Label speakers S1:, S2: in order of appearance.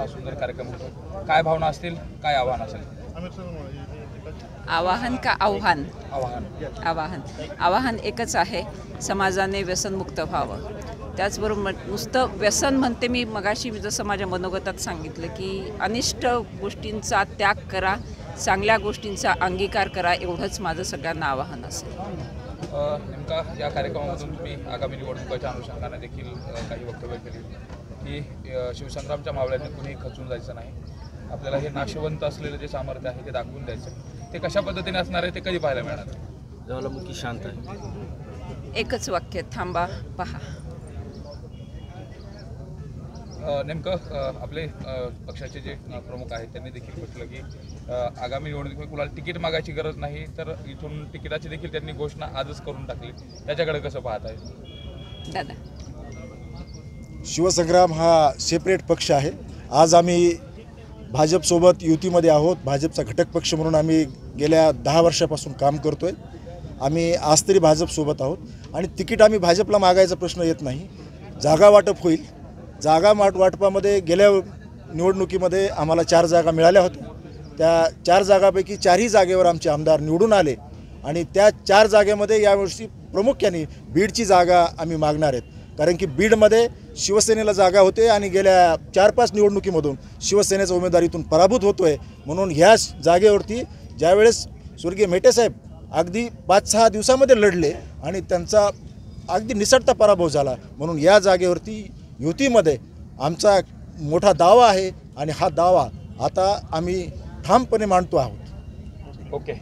S1: हा सुंदर कार्यक्रम होतो, काय भावना असतील, काय आव्हान असेल?
S2: आवाहन का आव्हान?
S1: आव्हान
S2: आवाहन एकच आहे, समाजाने व्यसनमुक्त व्हावं. त्याचबरोबर नुसतं व्यसन म्हणते मी मगाशी जसं माझ्या मनोगतात सांगितलं की अनिष्ट गोष्टींचा त्याग करा, चांगल्या गोष्टींचा अंगीकार करा, एवढंच माझं सगळ्यांना आवाहन असेल.
S1: नेमका या कार्यक्रमामधून तुम्ही आगामी निवडणुकीच्या अनुषंगाने देखील काही वक्तव्य केली की शिवसंग्रामच्या मावळ्यांनी कुणीही खचून जायचं नाही, आपल्याला हे नाशवंत असलेलं जे सामर्थ्य आहे ते दाखवून द्यायचं. ते कशा पद्धतीने असणार आहे ते कधी पाहायला मिळणार?
S3: ज्वालामुखी शांत आहे.
S2: एकच वाक्य, थांबा पहा.
S1: नेमकं आपले पक्षाचे जे प्रमुख आहेत त्यांनी देखील म्हटलं की आगामी निवडणुकीत कुणाला तिकीट मागायची गरज नाही, तर इथून तिकिटाची देखील त्यांनी घोषणा आजच करून टाकली. त्याच्याकडे कसं पाहत आहे
S2: दादा?
S4: शिवसंग्राम हा सेपरेट पक्ष आहे. आज आम्ही भाजपसोबत युतीमध्ये आहोत. भाजपचा घटक पक्ष म्हणून आम्ही गेल्या 10 वर्षापासून काम करतो आहे. आम्ही आज तरी भाजपसोबत आहोत आणि तिकीट आम्ही भाजपला मागायचा प्रश्न येत नाही. जागा वाटप होईल. जागा वाटपामध्ये गेल्या निवडणुकीमध्ये आम्हाला 4 जागा मिळाल्या होत्या. त्या 4 जागापैकी 4ही जागेवर आमचे आमदार निवडून आले आणि त्या 4 जागेमध्ये यावर्षी प्रामुख्याने बीडची जागा आम्ही मागणार आहेत. कारण की बीडमध्ये शिवसेनेला जागा होते आणि गेल्या 4-5 निवडणुकीमधून शिवसेनेचा उमेदवार इथून पराभूत होतो आहे. म्हणून ह्या जागेवरती ज्यावेळेस स्वर्गीय मेटेसाहेब अगदी 5-6 दिवसामध्ये लढले आणि त्यांचा अगदी निसटता पराभव झाला, म्हणून या जागेवरती युतीमध्ये आमचा मोठा दावा आहे आणि हा दावा आता आम्ही ठामपणे मांडतो आहोत.
S1: ओके.